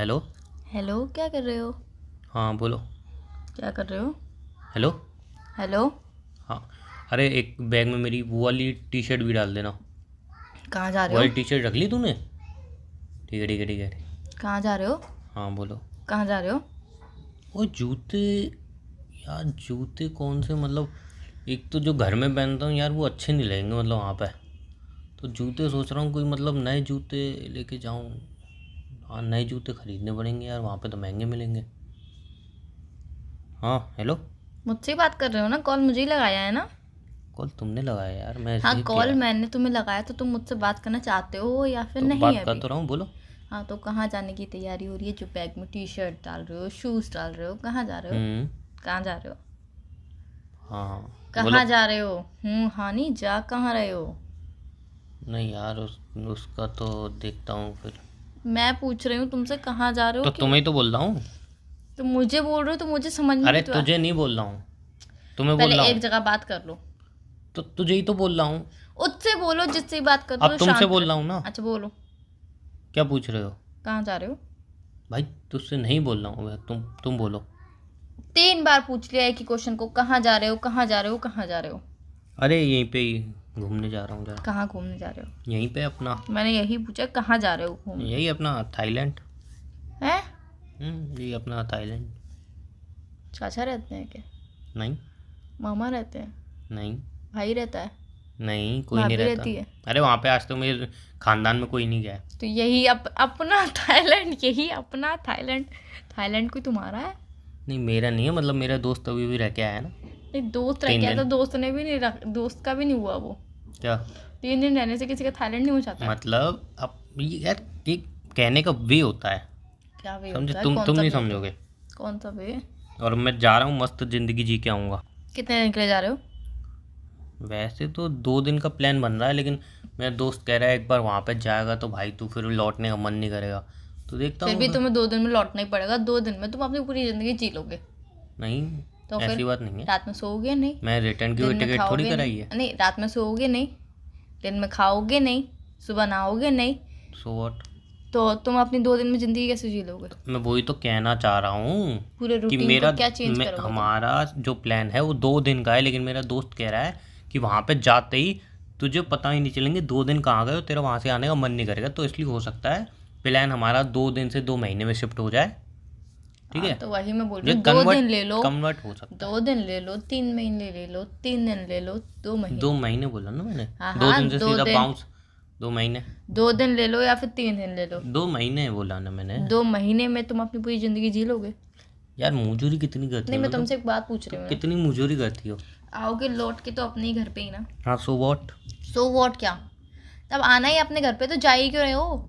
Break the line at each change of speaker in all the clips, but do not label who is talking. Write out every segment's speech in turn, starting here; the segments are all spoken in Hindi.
हेलो।
हेलो, क्या कर रहे हो?
हाँ बोलो।
क्या कर रहे हो?
हेलो।
हेलो।
हाँ। अरे एक बैग में मेरी वो वाली टी शर्ट भी डाल देना।
कहाँ जा
वो
रहे
वाली
हो?
टी शर्ट रख ली तूने? ठीक है ठीक है ठीक है।
कहाँ जा रहे हो?
हाँ बोलो।
कहाँ जा रहे हो?
वो जूते। यार जूते कौन से, मतलब एक तो जो घर में पहनता हूँ यार वो अच्छे नहीं लगेंगे मतलब वहाँ पे। तो जूते सोच रहा हूँ कोई मतलब नए जूते लेके जाऊँ। हाँ नए जूते खरीदने पड़ेंगे यार, वहाँ पे तो महंगे मिलेंगे। हाँ हेलो।
मुझसे ही बात कर रहे हो ना? कॉल मुझे ही लगाया है ना?
कॉल तुमने लगाया यार, मैं
हाँ,
रिसीव किया
कॉल
है।
मैंने तुम्हें लगाया तो तुम मुझसे बात करना चाहते हो या फिर
तो
नहीं
बात कर
अभी?
तो रहा हूँ, बोलो।
हाँ, तो कहाँ जाने की तैयारी हो रही है? जो बैग में टी शर्ट डाल रहे हो, शूज़ डाल रहे हो, कहाँ जा रहे हो?
हम्म।
कहाँ जा रहे हो?
हाँ बोलो।
कहाँ जा रहे हो? हाँ नहीं, जा कहाँ रहे हो?
नहीं यार उसका तो देखता हूँ फिर।
मैं पूछ रही हूँ तुमसे, कहाँ जा रहे हो
तो
कि?
तुम्हें ही तो बोल रहा हूँ।
तो मुझे बोल रहे हो तो मुझे समझ में
अरे
भी तो
तुझे नहीं बोल रहा हूँ, तुम्हें
पहले
बोल रहा
एक
हूँ।
जगह बात कर लो।
तो तुझे ही तो बोल रहा हूँ।
उससे बोलो जिससे ही बात कर रहे
अब
हो,
तुमसे
शांत
बोल रहा
रहो।
हूँ ना।
अच्छा, बोलो।
क्या पूछ रहे हो?
कहाँ जा रहे हो?
भाई तुझसे नहीं बोल रहा हूँ मैं, तुम बोलो।
3 बार पूछ लिया एक ही क्वेश्चन को, कहाँ जा रहे हो, कहाँ जा रहे हो, कहाँ जा रहे हो?
अरे यहीं पे ही घूमने जा रहा हूँ जरा।
कहाँ घूमने जा रहे हो?
यहीं पे अपना।
मैंने यही पूछा, कहाँ जा रहे हो घूमने?
यही अपना थाईलैंड।
हैं?
यही अपना थाईलैंड।
चाचा रहते हैं क्या?
नहीं।
मामा रहते हैं?
नहीं।
भाई रहता है?
नहीं कोई नहीं
भाभी
रहता।
रहती है?
अरे वहाँ पे आज तो मेरे खानदान में कोई नहीं गया है।
तो यही अपना थाईलैंड, यही अपना थाईलैंड। थाईलैंड कोई तुम्हारा है?
नहीं मेरा नहीं है, मतलब मेरा दोस्त अभी भी रह के आया है ना।
नहीं, दोस्त रह
3
गया तो
दिन।
दोस्त ने भी नहीं रख, दोस्त का भी नहीं हुआ वो।
क्या
3 दिन रहने से किसी का थाईलैंड नहीं हो जाता है?
मतलब? अब ये यार ये कहने का वे होता है।
क्या वे
समझे?
होता है?
तुम
कौन सा
नहीं
वे होता है?
समझोगे।
कौन सा वे?
और मैं जा रहा हूँ, मस्त जिंदगी जी के आऊँगा।
कितने दिन के लिए जा रहे हो?
वैसे तो 2 दिन का प्लान बन रहा है, लेकिन मेरा दोस्त कह रहा है एक बार वहाँ पे जाएगा तो भाई तू फिर लौटने का मन नहीं करेगा। तो देखता
फिर
हूँ
भी
फिर।
तुम्हें 2 दिन में लौटना ही पड़ेगा। 2 दिन में तुम अपनी पूरी जिंदगी जी लोगे?
नहीं
तो फिर
ऐसी बात नहीं है।
रात में सोओगे नहीं?
मैं रिटर्न की
दिन
कोई
में
टिकट थोड़ी
खाओगे
कराई
नहीं?
है।
नहीं, रात में सोओगे नहीं? दिन में खाओगे नहीं? सुबह नहाओगे नहीं?
So what.
तो तुम अपनी 2 दिन में जिंदगी कैसे जी लोगे?
मैं वही तो कहना चाह रहा हूँ
पूरे
कि
रूटीन को
मेरा
क्या चेंज करोगे तुम?
हमारा जो प्लान है वो 2 दिन का है, लेकिन मेरा दोस्त कह रहा है कि वहाँ पे जाते ही तुझे पता ही नहीं चलेंगे 2 दिन कहाँ गए और तेरा वहाँ से आने का मन नहीं करेगा। तो इसलिए हो सकता है प्लान हमारा 2 दिन से 2 महीने में शिफ्ट हो जाए। ठीक
हाँ,
है।
तो वही मैं बोल रही
ये
हूँ, 2 दिन
कन्वर्ट
ले लो।
कन्वर्ट हो सकता
2 दिन ले लो, 3 महीने ले लो, 3 दिन ले लो, 2 महीने।
2 महीने बोला ना मैंने।
हाँ
दो
हाँ,
दिन से
दो
सीधा
दिन।
बाउंस। 2 महीने।
2 दिन ले लो या फिर 3 दिन ले लो।
2 महीने बोला ना मैंने।
2 महीने में तुम अपनी पूरी जिंदगी जी लोगे?
यार मुजूरी कितनी करती
नहीं,
हो
मैं
मतलब?
तुमसे एक बात पूछ रही
तो
हूँ ना।
कितनी मुजूरी करती हो?
आओगे लौट के तो अपने ही घर पे ही ना।
हाँ सो वॉट।
सो वॉट क्या? तब आना ही अपने घर पे, तो जा ही क्यों रहे हो?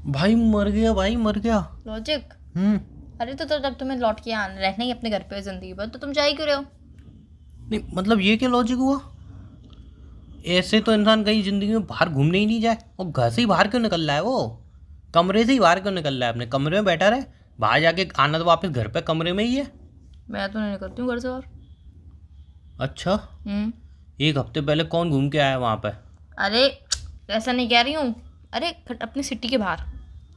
भाई मर गया, भाई मर गया।
लॉजिक।
हम्म।
अरे तो जब तुम्हें लौट के आना रहना ही अपने घर पे जिंदगी भर, तो तुम जा ही क्यों रहे हो?
नहीं मतलब ये क्या लॉजिक हुआ? ऐसे तो इंसान कहीं जिंदगी में बाहर घूमने ही नहीं जाए, और घर से ही बाहर क्यों निकल रहा है वो? कमरे से ही बाहर क्यों निकल रहा है? अपने कमरे में बैठा रहे, बाहर जाके आना तो वापस घर पे कमरे में ही है।
मैं तो नहीं निकलती हूँ घर से और।
अच्छा।
हम्म।
1 हफ्ते पहले कौन घूम के आया वहाँ पे?
अरे ऐसा नहीं कह रही हूँ। अरे अपनी सिटी के बाहर।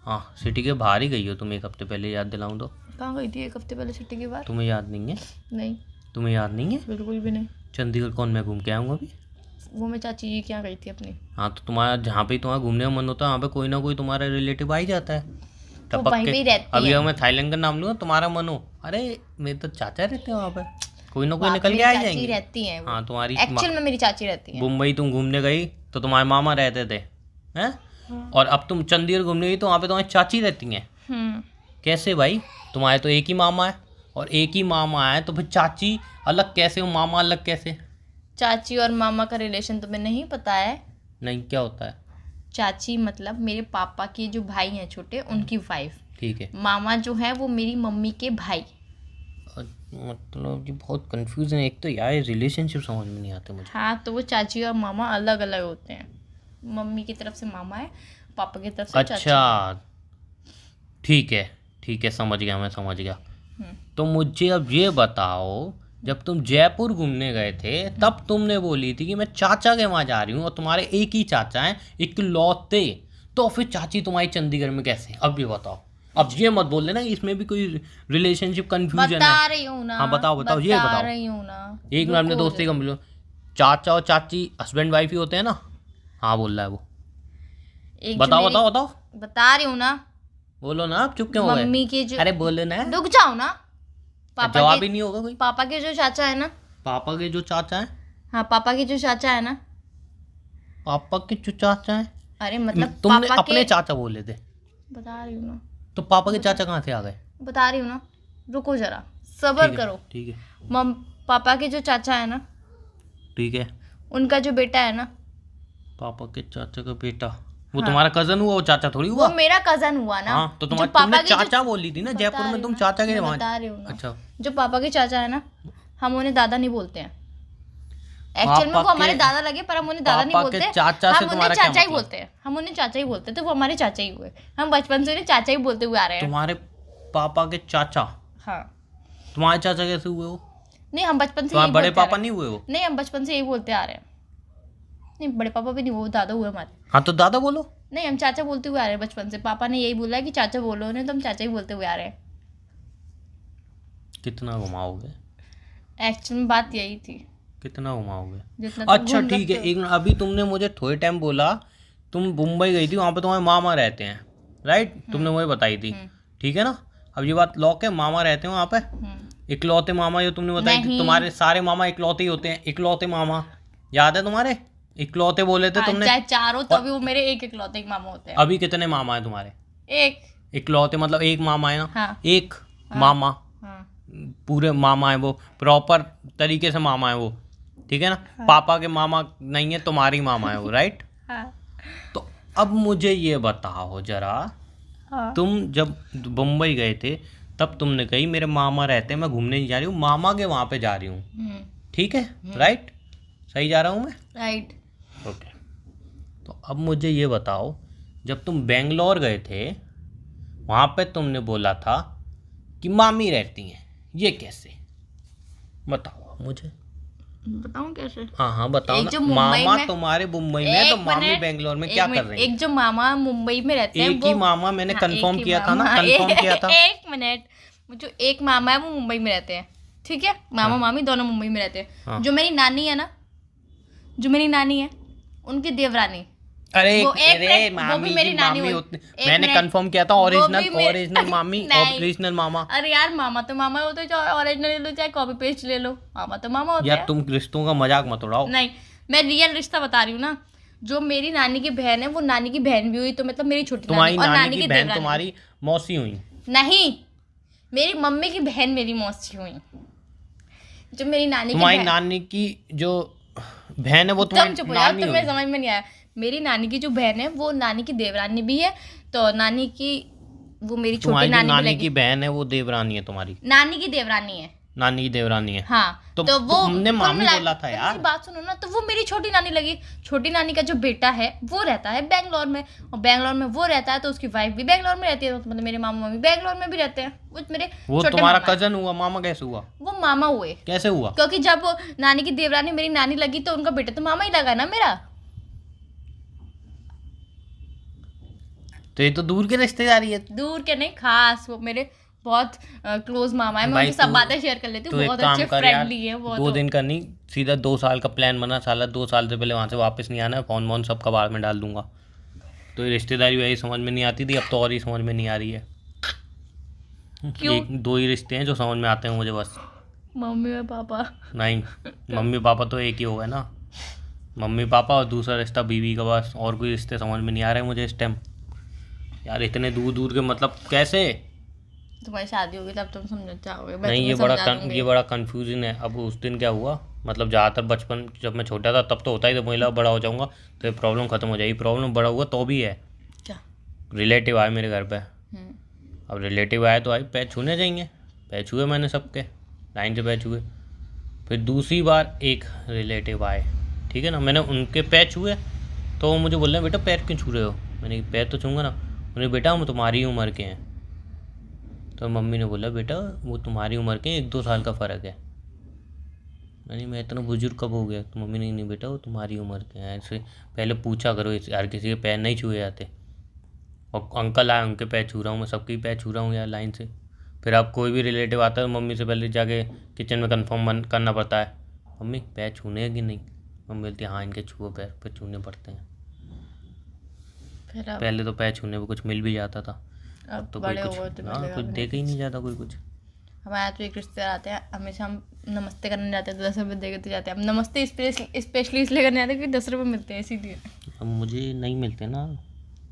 हाँ सिटी के बाहर ही गई हो तुम 1 हफ्ते पहले, याद दिलाऊं तो?
कहाँ गई थी 1 हफ्ते पहले सिटी के बाहर?
तुम्हें याद नहीं है?
नहीं,
तुम्हें याद नहीं है?
बिल्कुल भी नहीं।
चंडीगढ़ कौन मैं घूम के आऊँगा अभी?
वो मैं चाची जी के यहाँ गई थी अपनी।
हाँ तो तुम्हारा जहाँ पे तुम्हारा घूमने का मन होता है वहाँ पे कोई ना कोई तुम्हारा रिलेटिव आ ही जाता है
वो
टपक
वहीं
के।
पे ही रहती
अभी
है।
अगर मैं थाईलैंड का नाम लूँ तुम्हारा मन हो, अरे मेरे तो चाचा रहते हैं वहाँ पे, कोई ना कोई
वहाँ पे
निकल के
मेरी
आ ही
चाची
जाएंगे।
रहती हैं वो।
हाँ तुम्हारी
एक्चुअल में मेरी चाची रहती है।
मुंबई तुम घूमने गई तो तुम्हारे मामा रहते थे हैं,
हाँ।
और अब तुम चंडीगढ़ घूमने गई तो वहाँ पे तुम्हारी चाची रहती हैं। कैसे भाई? तुम्हारे तो एक ही मामा है, और एक ही मामा है तो फिर चाची अलग कैसे हो, मामा अलग कैसे?
चाची और मामा का रिलेशन तुम्हें नहीं पता है?
नहीं क्या होता है?
चाची मतलब मेरे पापा के जो भाई हैं छोटे, उनकी वाइफ।
ठीक है।
मामा जो है वो मेरी मम्मी के भाई।
मतलब ये बहुत कंफ्यूजन है, एक तो यार रिलेशनशिप समझ में नहीं आते मुझे।
हाँ, तो वो चाची और मामा अलग अलग होते हैं। मम्मी की तरफ से मामा है, पापा की तरफ से चाची।
अच्छा ठीक है समझ गया, मैं समझ गया।
हम्म।
तो मुझे अब ये बताओ, जब तुम जयपुर घूमने गए थे तब तुमने बोली थी कि मैं चाचा के वहाँ जा रही हूँ, और तुम्हारे एक ही चाचा हैं इकलौते, तो फिर चाची तुम्हारी चंडीगढ़ में कैसे, अब ये बताओ। अब ये मत बोल लेना इसमें भी कोई रिलेशनशिप कंफ्यूजन है।
बता रही हूँ ना,
हाँ बताओ बताओ, ये
बता
बताओ।
रही हूँ ना,
एक मिनट में दोस्ती कंप्लीट। चाचा और चाची हस्बैंड वाइफ ही होते हैं ना? हाँ बोल रहा है वो।
एक
बताओ बताओ बताओ,
बता रही हूँ ना,
बोलो ना, आप चुप क्यों हो गए?
मम्मी के जो,
अरे बोलो ना,
रुक जाओ ना। पापा
जवाब
के,
ही नहीं होगा कोई।
पापा के जो चाचा है ना,
पापा के जो चाचा है,
हाँ पापा के जो चाचा है ना,
पापा के जो चाचा है,
अरे मतलब
तुमने
पापा
अपने
के,
चाचा बोले थे,
बता रही हूँ ना,
तो पापा के चाचा कहाँ से आ गए?
बता रही हूँ ना, रुको जरा, सब्र करो।
ठीक है
मम पापा के जो चाचा है ना,
ठीक है।
उनका जो बेटा है ना,
पापा के चाचा का बेटा, वो तुम्हारा कजन हुआ, वो चाचा थोड़ी
वो
हुआ।
मेरा कजन हुआ ना।
हाँ तो
जो
तुमने
पापा के
चाचा बोली थी ना,
बता
जयपुर
रही
में तुम
हूँ
चाचा के
मैं
वहाँ।
बता रही हूँ ना।
अच्छा,
जो पापा के चाचा है ना, हम उन्हें दादा नहीं बोलते हैं। एक्चुअल में वो
पापा
हमारे
के-
दादा लगे, पर हम उन्हें दादा नहीं
पापा के
बोलते,
चाचा से
हम उन्हें
तुम्हारा क्या
चाचा ही
मतलब?
बोलते हैं, हम उन्हें चाचा ही बोलते हैं, तो वो हमारे चाचा ही हुए। हम बचपन से उन्हें चाचा ही बोलते हुए आ रहे हैं।
तुम्हारे पापा के चाचा,
हाँ,
तुम्हारे चाचा कैसे हुए वो?
नहीं हम बचपन से
तुम्हारे
यही
बड़े
बोलते आ
पापा
रहे
नहीं हुए वो?
हैं। नहीं हम बचपन से यही बोलते आ रहे हैं। नहीं बड़े पापा भी नहीं, वो दादा हुए हमारे।
हाँ तो दादा बोलो।
नहीं हम चाचा बोलते हुए आ रहे हैं बचपन से, पापा ने यही बोला है कि चाचा बोलो उन्हें, तो हम चाचा ही बोलते हुए आ रहे हैं।
कितना घुमाओगे?
एक्चुअल में बात यही थी,
कितना घुमाओगे?
जितना तुम
अच्छा
घूम
ठीक है,
सकते हो।
एक अभी तुमने मुझे थोड़े टाइम बोला तुम मुंबई गई थी, वहाँ पे तुम्हारे मामा रहते हैं, राइट? तुमने मुझे बताई थी, ठीक है ना? अब ये बात लॉक है, मामा रहते हैं वहाँ पे, इकलौते मामा जो तुमने बताई थी।
नहीं।
तुम्हारे सारे मामा इकलौते ही होते हैं, इकलौते मामा, याद है तुम्हारे? इकलौते बोले थे तुमने।
चाहे चारों तो भी वो मेरे एक इकलौते एक मामा होते हैं।
अभी कितने मामा है तुम्हारे?
एक।
इकलौते मतलब एक मामा है ना?
हाँ।
एक मामा,
हाँ।
पूरे मामा है वो, प्रॉपर तरीके से मामा है वो, ठीक है ना? पापा के मामा नहीं है, तुम्हारी मामा है वो, राइट?
हाँ।
तो अब मुझे ये बताओ जरा,
हाँ।
तुम जब मुंबई गए थे तब तुमने कही मेरे मामा रहते हैं, मैं घूमने नहीं जा रही हूँ, मामा के वहाँ पे जा रही हूँ, ठीक है, राइट? सही जा रहा हूँ मैं?
राइट।
ओके। तो अब मुझे ये बताओ, जब तुम बेंगलोर गए थे वहाँ पे तुमने बोला था कि मामी रहती हैं, ये कैसे? बताओ मुझे।
बताऊं कैसे?
हाँ हाँ बताओ
एक
ना।
जो मुंबई
मामा
में-
तुम्हारे मुंबई में है, तो
एक
मामी
मिनट,
बेंगलोर में
एक
क्या
मिनट,
कर रही है?
एक जो मामा मुंबई में रहते हैं
एक ही
वो,
मामा, मैंने
हाँ,
कंफर्म
एक ही
किया था ना,
मामा,
कंफर्म किया था।
एक मिनट, वो जो एक मामा है वो मुंबई में रहते हैं, ठीक है? मामा मामी दोनों मुंबई में रहते हैं।
हाँ।
जो मेरी नानी है ना, जो मेरी नानी है, उनकी देवरानी,
अरे
वो एक
अरे
मिनट, वो भी
मामी
मेरी
की
नानी
मामी
हुई।
होती,
एक
मैंने
मिनट,
कंफर्म किया था,
वो
ओरिजिनल
भी मेरे-
ओरिजिनल मामी,
नहीं।
ओरिजिनल मामा।
अरे यार मामा तो मामा होते हैं, चाहे ओरिजिनल ले लो चाहे कॉपी पेस्ट ले लो, मामा तो मामा होते
यार
हैं।
तुम रिश्तों का मजाक मत उड़ाओ।
नहीं मैं रियल रिश्ता बता रही हूँ ना। जो मेरी नानी की बहन है वो नानी की बहन भी हुई, तो मतलब मेरी छोटी
तुम्हारी
नानी और
नानी की बहन
देवरानी।
तुम्हारी मौसी हुई?
नहीं, मेरी मम्मी की बहन मेरी मौसी हुई। जो मेरी नानी की
तुम्हारी
बहन,
नानी की जो बहन है वो
तुम
तुम्हारी
चुप हो जाओ,
नानी
तुम्हें
हुई?
समझ में नहीं आया। मेरी नानी की जो बहन है वो नानी की देवरानी भी है, तो नानी की वो मेरी छोटी
तुम्हारी जो
नानी भी
नानी
लगी।
की बहन है वो देवरानी है तुम्हारी?
नानी की देवरानी है,
नानी की देवरानी है।
हाँ।
तो
वो
तुमने
कुल
मामी
मिला-
बोला था
तो
यार।
मेरी बात सुनो ना, तो वो मेरी छोटी नानी लगी। छोटी नानी का जो बेटा है वो रहता है बेंगलोर में, और बेंगलोर में वो रहता है तो उसकी वाइफ भी बेंगलोर में रहती है, तो मतलब मेरे मामा मम्मी बेंगलोर में भी रहते हैं। वो मेरे
वो
छोटे
तुम्हारा
मामा हैं।
कजन हुआ, मामा कैसे हुआ?
वो मामा हुए,
कैसे हुआ?
क्योंकि जब वो नानी की देवरानी मेरी नानी लगी तो उनका बेटा तो मामा ही लगा ना मेरा।
तो ये तो दूर के रिश्तेदारी है।
दूर के नहीं, खास वो मेरे बहुत क्लोज मामा है। मैं
भाई
उनकी सब
तू-
बातें शेयर कर लेती
तो
हूँ,
एक
बहुत
काम
अच्छे
कर यार,
फ्रेंडली है वो
2
तो।
दिन का नहीं, सीधा 2 साल का प्लान बना, साला 2 साल से पहले वहाँ से वापस नहीं आना है, फोन वोन सब कबाड़ में डाल दूंगा। तो ये रिश्तेदारी वही समझ में नहीं आती थी, अब तो और ही समझ में नहीं आ रही है।
क्यों?
1-2 ही रिश्ते हैं जो समझ में आते हैं मुझे बस।
मम्मी और पापा।
नहीं, मम्मी पापा तो एक ही हो गए ना, मम्मी पापा, और दूसरा रिश्ता बीवी का, बस। और कोई रिश्ते समझ में नहीं आ रहे मुझे इस टाइम यार, इतने दूर दूर के, मतलब कैसे?
तुम्हारी शादी होगी तब तुम समझ जाओगे, मैं
नहीं,
तुम्हें
ये बड़ा
समझा दूंगी।
ये बड़ा कंफ्यूजन है। अब उस दिन क्या हुआ, मतलब ज़्यादातर बचपन जब मैं छोटा था तब तो होता ही था, महिला बड़ा हो जाऊंगा तो ये प्रॉब्लम खत्म हो जाएगी। प्रॉब्लम बड़ा हुआ तो भी है,
क्या?
रिलेटिव आए मेरे घर पे। अब रिलेटिव आए तो आए, पैर छूने जाएंगे, पैर छुए मैंने सबके, लाइन से पैर छुए। फिर दूसरी बार एक रिलेटिव आए, ठीक है ना, मैंने उनके पैर छुए तो वो मुझे बोल रहे हैं बेटा पैर क्यों छू रहे हो? मैंने कहा, पैर तो छूँगा ना। उन्हें बेटा हम तुम्हारी उम्र के हैं। तो मम्मी ने बोला बेटा वो तुम्हारी उम्र के 1-2 साल का फ़र्क है। मैं इतना बुजुर्ग कब हो गया? तो मम्मी ने, नहीं बेटा वो तुम्हारी उम्र के हैं, ऐसे पहले पूछा करो, यार किसी के पैर नहीं छुए जाते। और अंकल आए उनके पैर छू रहा हूँ, मैं सबके पैर छू रहा हूँ यार लाइन से। फिर अब कोई भी रिलेटिव आता है तो मम्मी से पहले जाके किचन में कंफर्म करना पड़ता है, मम्मी पैर छूने हैं कि नहीं। मम्मी बोलती है हाँ इनके छुओ पैर, फिर छूने पड़ते हैं।
फिर अब
पहले तो पैर छूने पे कुछ मिल भी जाता था,
अब
तो कोई
बड़े हो
कुछ
गए तो
हाँ
मिलेगा
कुछ
भी
दे के ही नहीं जाता कोई कुछ।
नहीं। हमारे यहाँ तो एक रिश्तेदार आते हैं, हमेशा हम नमस्ते करने जाते हैं तो 10 रुपये दे के तो जाते हैं। हम नमस्ते स्पेशली इसलिए करने जाते हैं कि 10 रुपये मिलते हैं इसीलिए।
अब मुझे नहीं मिलते ना।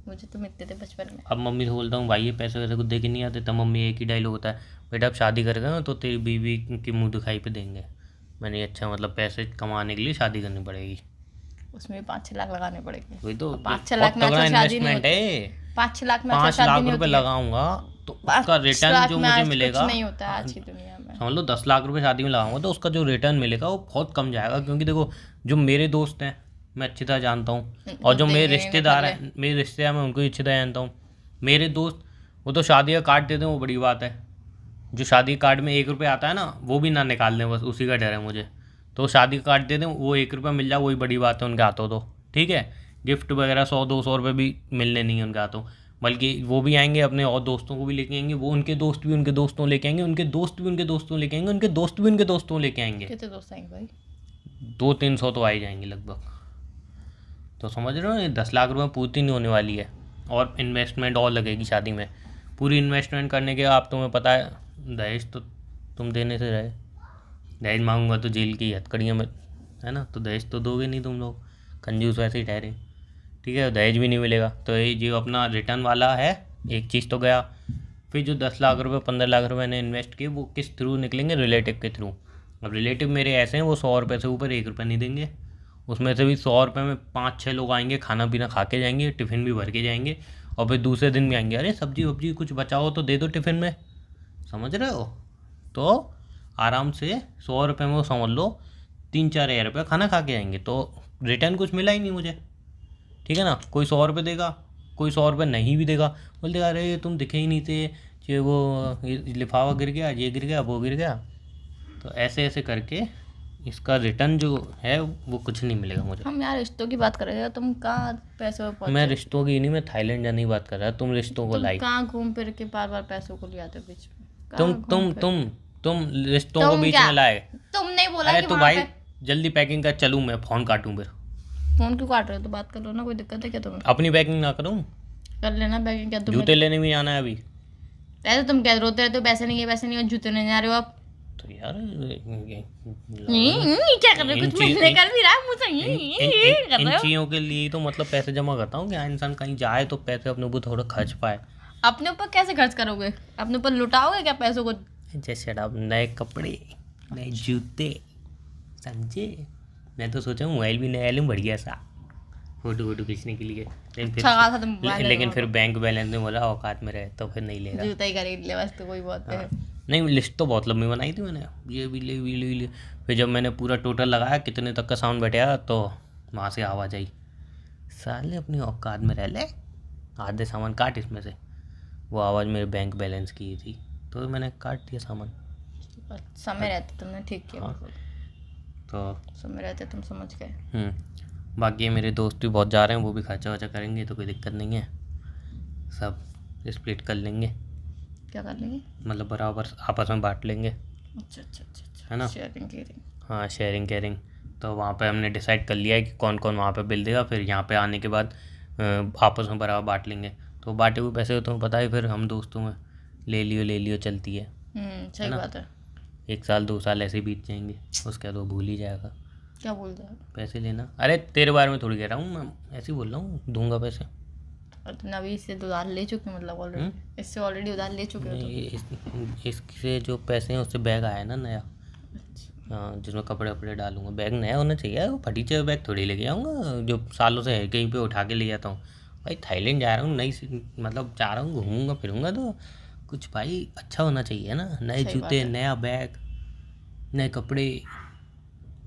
मुझे तो मिलते थे बचपन में।
अब मम्मी से बोलता हूँ भाई ये पैसे वैसे कुछ दे के नहीं आते, तब मम्मी एक ही डायलॉग होता है, बेटा अब शादी करेगा ना तो तेरी बीवी की मुँह दिखाई पे देंगे। मैंने अच्छा मतलब पैसे कमाने के लिए शादी करनी पड़ेगी।
उसमें भी 5-6 लाख लगाने पड़ेंगे।
वही तो
5-6 लाख में अच्छा शादी नहीं
इन्वेस्टमेंट है।
5-6 लाख में अच्छा
5
शादी
लाख
नहीं
रुपए
होती है।
लगाऊंगा तो
5
उसका रिटर्न
लाख
जो
में आज
मुझे
कुछ
मिलेगा,
नहीं होता है आज की दुनिया में।
समझ लो 10 लाख रुपए शादी में लगाऊंगा तो उसका जो रिटर्न मिलेगा वो बहुत कम जाएगा। क्योंकि देखो जो मेरे दोस्त हैं मैं अच्छी तरह जानता हूँ, और जो मेरे रिश्तेदार हैं मैं उनको ही अच्छी तरह जानता हूँ। मेरे दोस्त वो तो शादी का कार्ड देते हैं, वो बड़ी बात है। जो शादी कार्ड में 1 रुपये आता है ना वो भी ना निकाल दें, बस उसी का डर है मुझे। तो शादी का कार्ड दे दें, वो 1 रुपया मिल जाए वही बड़ी बात है उनके हाथों तो, ठीक है। गिफ्ट वगैरह 100-200 रुपये भी मिलने नहीं है उनके हाथों, बल्कि वो भी आएंगे अपने और दोस्तों को भी लेके आएंगे, वो उनके दोस्त भी उनके दोस्तों लेके आएंगे, उनके दोस्त भी उनके दोस्तों लेके आएंगे, उनके दोस्त भी उनके दोस्तों लेके आएंगे।
कितने दोस्त आएंगे भाई?
200-300 तो आ ही जाएंगे लगभग। तो समझ रहे हो ये 10 लाख रुपये पूर्ति नहीं होने वाली है, और इन्वेस्टमेंट और लगेगी शादी में। पूरी इन्वेस्टमेंट करने के आप तुम्हें पता है दहेज तो तुम देने से रहे, दहेज मांगूंगा तो जेल की हथकड़ियाँ में, है ना। तो दहेज तो दोगे नहीं तुम लोग, कंजूस वैसे ही ठहरे, ठीक है। दहेज भी नहीं मिलेगा। तो ये जो अपना रिटर्न वाला है एक चीज़ तो गया। फिर जो 10 लाख रुपये 15 लाख रुपये मैंने इन्वेस्ट किए वो किस थ्रू निकलेंगे, रिलेटिव के थ्रू। अब रिलेटिव मेरे ऐसे हैं वो 100 रुपये से ऊपर 1 रुपया नहीं देंगे। उसमें से भी 100 रुपये में 5-6 लोग आएंगे, खाना पीना खा के जाएंगे, टिफ़िन भी भर के जाएंगे, और फिर दूसरे दिन भी आएंगे, अरे सब्जी वब्जी कुछ बचाओ तो दे दो टिफ़िन में, समझ रहे हो। तो आराम से 100 रुपये में वो समझ लो 3-4 हज़ार रुपये खाना खा के जाएंगे। तो रिटर्न कुछ मिला ही नहीं मुझे, ठीक है ना। कोई 100 रुपये देगा, कोई 100 रुपये नहीं भी देगा, बोलते अरे तुम दिखे ही नहीं थे, ये वो लिफाफा गिर गया, ये गिर गया, वो गिर गया। तो ऐसे ऐसे करके इसका रिटर्न जो है वो कुछ नहीं मिलेगा मुझे।
हम यार रिश्तों की बात कर रहे हैं, तुम कहाँ पैसों पे
मैं रिश्तों की नहीं, मैं थाईलैंड जाने की बात कर रहा, तुम रिश्तों को लाई।
कहाँ घूम फिर के बार बार पैसों को ले आते हो बीच में?
तुम रिश्तों को बीच में लाए।
तुमने बोला
अरे
कि
तो भाई जल्दी पैकिंग कर, चलूँ मैं, फ़ोन काटूँ फिर।
फोन क्यों काट रहे हो? तो बात कर लो ना, कोई दिक्कत है क्या तुम्हें?
अपनी पैकिंग ना करूँ?
कर लेना बैगिंग। क्या तुम
जूते लेने भी आना है अभी।
ऐसे तुम क्या रोते रहते हो, पैसे नहीं है पैसे नहीं है, जूते नहीं जा रहे हो आप?
तो यार
क्या कर रहे हो? कुछ मिलने कर भी रहा है मुझे कर
इन
रहे हो।
चीज़ों के लिए तो मतलब पैसे जमा करता हूँ कि हाँ इंसान कहीं जाए तो पैसे अपने ऊपर थोड़ा खर्च पाए।
अपने ऊपर कैसे खर्च करोगे? अपने ऊपर लुटाओगे क्या पैसों को?
जैसे अब नए कपड़े, नए जूते, समझे। मैं तो सोचा मोबाइल भी नया लूँ बढ़िया सा, फोटो वोटो खींचने के लिए। लेकिन फिर बैंक बैलेंस में बोला औकात में रहे तो फिर नहीं ले रहा।
जूता ही खरीद ले बस, तो कोई बहुत है।
नहीं लिस्ट तो बहुत लंबी बनाई थी मैंने, ये भी ले। फिर जब मैंने पूरा टोटल लगाया कितने तक का साउंड बैठा तो वहाँ से आवाज़ आई, साले अपनी औकात में रह ले, आधे सामान काट इसमें से। वो आवाज़ मेरे बैंक बैलेंस की थी तो मैंने काट दिया सामान।
समय रहते तुमने ठीक किया।
तो
समय रहते तुम समझ गए।
बाकी मेरे दोस्त भी बहुत जा रहे हैं, वो भी खर्चा वर्चा करेंगे तो कोई दिक्कत नहीं है, सब स्प्लिट कर लेंगे।
क्या कर लेंगे?
मतलब बराबर आपस में बांट लेंगे।
अच्छा,
है ना।
Sharing caring.
हाँ शेयरिंग केयरिंग। तो वहाँ पे हमने डिसाइड कर लिया है कि कौन कौन वहाँ पे बिल देगा। फिर यहाँ पे आने के बाद आपस में बराबर बांट लेंगे। तो बांटे हुए पैसे तो पता ही, फिर हम दोस्तों में ले लियो चलती है।
सही बात है।
1 साल 2 साल ऐसे बीत जाएंगे, उसके बाद वो भूल ही जाएगा।
क्या बोल रहे हो?
पैसे लेना, अरे तेरे बारे में थोड़ी कह रहा हूँ मैं, ऐसे ही बोल रहा हूँ, दूंगा पैसे।
और तुमने अभी इससे उधार ले चुके मतलब ऑलरेडी? इससे ऑलरेडी उधार ले चुके हो तुम?
इससे जो पैसे हैं उससे बैग आया ना नया। हाँ जिसमें कपड़े वपड़े डालूंगा। बैग नया होना चाहिए, वो फटीचर बैग थोड़ी लेके आऊँगा जो सालों से है कहीं पे उठा के ले जाता हूँ। भाई थाईलैंड जा रहा हूँ, नई मतलब जा रहा हूँ, घूमूंगा फिरूंगा तो कुछ भाई अच्छा होना चाहिए ना। नए जूते, नया बैग, नए कपड़े,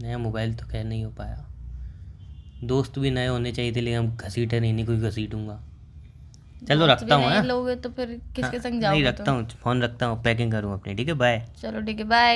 नया मोबाइल तो खैर नहीं हो पाया। दोस्त भी नए होने चाहिए थे, लेकिन हम घसीटे नहीं कोई घसीटूंगा। चलो रखता हूँ।
लोगे तो फिर किसके संग जाओगे?
नहीं रखता हूँ, फ़ोन रखता हूँ, पैकिंग करूँ अपनी, ठीक है बाय।
चलो ठीक है बाय।